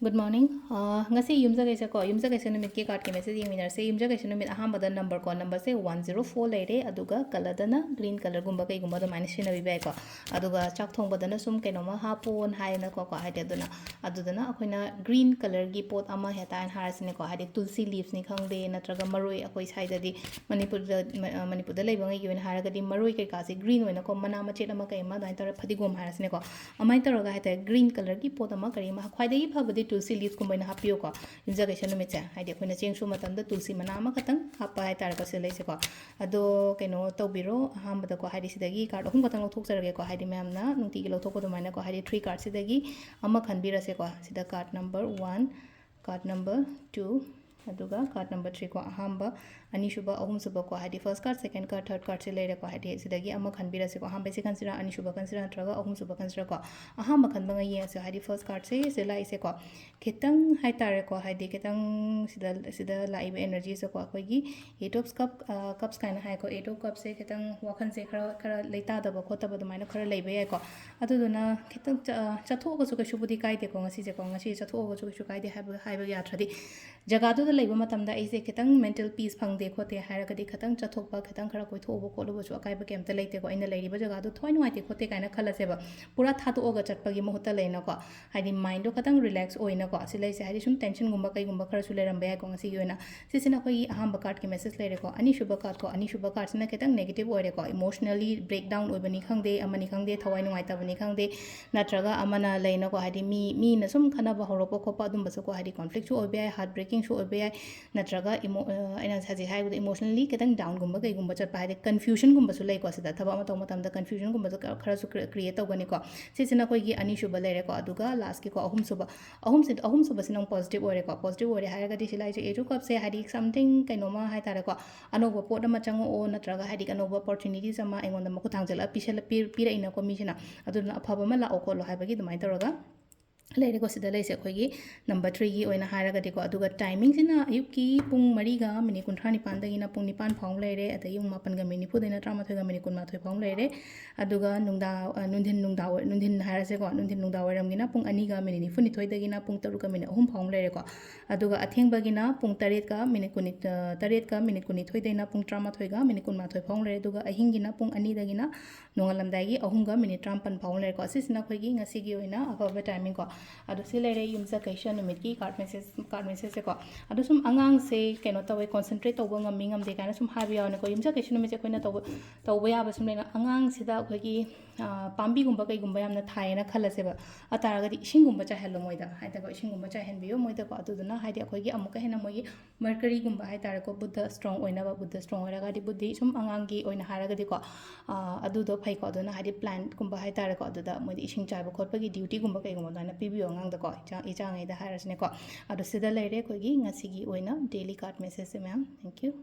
Good morning. Ngasi yumza kaisa ko yumza kaisa numit ki card ke message yeminar se yumza kaisa numit ahambada number se 104 leire aduga color dana green color gumba kai gumba da minus na bibai ko aduga chak thong badana sum ke noma hapon haina ko haide duna adudana akoina green color gi pot ama heta an harasine ko haide tulsi leaves ni khangde natraga maroi akoi saida di manipur da leiba ngai yun haraga di maroi kai ka se green oina ko mana ma chet ama kai ma dai tar phadigom harasine ko amai taraga haite green color gi pot ama kari ma khwaidai phabadi tulsi leaves कुंबैन हापियो को युमजागैसन नुमित हाइदि अखोइना चेंगसु मतमदा तुलसी मना अमा खतंग हापा high तारको से लैसे को अदो canoe तौबिरो अहामबदा को हाइदि सिदगी card अहुम खतंग लौथोकजरगे को हाइदि मैमना नुंतिगी लौथोको दुमाइना को हाइदि 3 card सिदगी अमा खनबिरसे को सिदा कार्ड नंबर 1 कार्ड नंबर 2 अदुगा कार्ड नंबर 3 को अहामबा अनिशुबा अहुमसुबा को हाइदि first card second card third card से लेरे को हाइदि सिदगी अमा खनबिरसे को अहामबे से कंसिडर अनिशुबा कंसिडर नत्रगा अहुमसुबा कंसिडर को अहामबा खनबंगा ये हाइदि फर्स्ट कार्ड से लाइसे को खितंग हाइ तारे को हाइदि खितंग सिदा लाइव एनर्जी से को अखोइगी 8 ऑफ कप्स काइना हाइ को 8 ऑफ कप से खितंग वाखन से खरा खरा लेता दब खोतब दुमाइना खरा लेबे याइ को अदुदुना खितंग चथोगसु कशुबुदि काइदे को ngasi चथोगसु कशु काइदे हाइबा याथ्रदि जगादुदा लेबा मतमदा ऐसे खितंग मेंटल पीस फंगदे खोते हाइरगदि खितंग चथोकबा खितंग खरा कोइथोबो खोलबसु अकाइबा केमता लेते को इना लेरिबा जगादु थोइ नुवाइते खोते काइना खलसेबा पूरा थातोगा चटपगी मुहता लेना को हाइदि माइंड खतंग रिलैक्स ओइना को सिलाइसे हाइदि सुम टेंशन गुम्बा कईगुम्बा खरसु लेरंबे याइ को ngasi gi oina sisina khoi ahamba card ki message leire ko ani shuba card sina khitang negative oire ko emotionally breakdown oibani khangde amani khangde thawai nuai tabani khangde natraga amana leina ko haidi mi na sum khana ba horopo khopa dum basu ko haidi conflict su obe ai heart breaking su obe ai natraga ina saji hai emotionally khitang down gumba kai gumba chat haidi confusion gumba su lei ko sida thaba ma tom da confusion gumba su khara su create tawgani ko sisina khoi gi ani shuba leire ko aduga last ki ko ahum suba sinong positive oire हाइरगदि सिलाइसे एजु cup से हाइदि something कैनोमा high तारेको अनोबो pot अमा चंगो ओ नत्रगा हाइदि अनोबो opportunities अमा एंगोंदा मखु थांजला पिसल पिरइना को मिसिना अदुना अफबा मा लाओ खोलो हाइबगी दुमाइ तरोगा लेरेको सिदा लेसे अखोइगी नंबर 3 की ओइना हाइरगदिको अदुगा टाइमिंग सिना अयुक की पुंग मरीगा मिनिट 39 दगिना पुंग 9 फाउंग लेरे अदै युंग 9 गा मिनिट 4 13 गा मिनिट 12 फाउंग लेरे अदुगा नुंगदा नुंदिन हाइरसेको नुंदिन नुंगदा वरमगिना पुंग 2 गा मिनिट 92 दगिना पुंग 3 गा मिनिट 3 फाउंग लेरेको अदुगा अथेंगबगिना पुंग 3 गा मिनिट 92 दैना पुंग 13 गा मिनिट 12 फाउंग लेरे अदुगा अहिंगिना पुंग 2 दगिना नोंगलमदागी 3 गा minute 53 फाउंग लेरेको असिसना खोइगी ngasi gi oina afaba timing ko adu si lere yumsa kaisha numit ki card message se ko adu sum angang se keno tawe concentrate tawba ngam ngam de kana sum habi yaw ne ko yumsa kaisha numit se koina tawba ya ba sum lena angang sida khoi gi pambi gumba kai gumba yamna thaina khalase ba ataraga di ising gumba cha hello moida haida ko ising gumba cha hen biyo moida ko adu duna haidi khoi gi amuka hena moi mercury gumba hai tara ko buddha strong oina ba buddha strong oira ga di buddhi sum angang gi oina haraga di ko adu do phai ko duna haidi plant gumba hai tara ko adu da moi ising chai ba khotpa gi duty gumba kai gumba dana pibiyo ngang da ko ichang ai da harasne ko adu sida leire khoi gi ngasi gi oina daily card message se ma'am thank you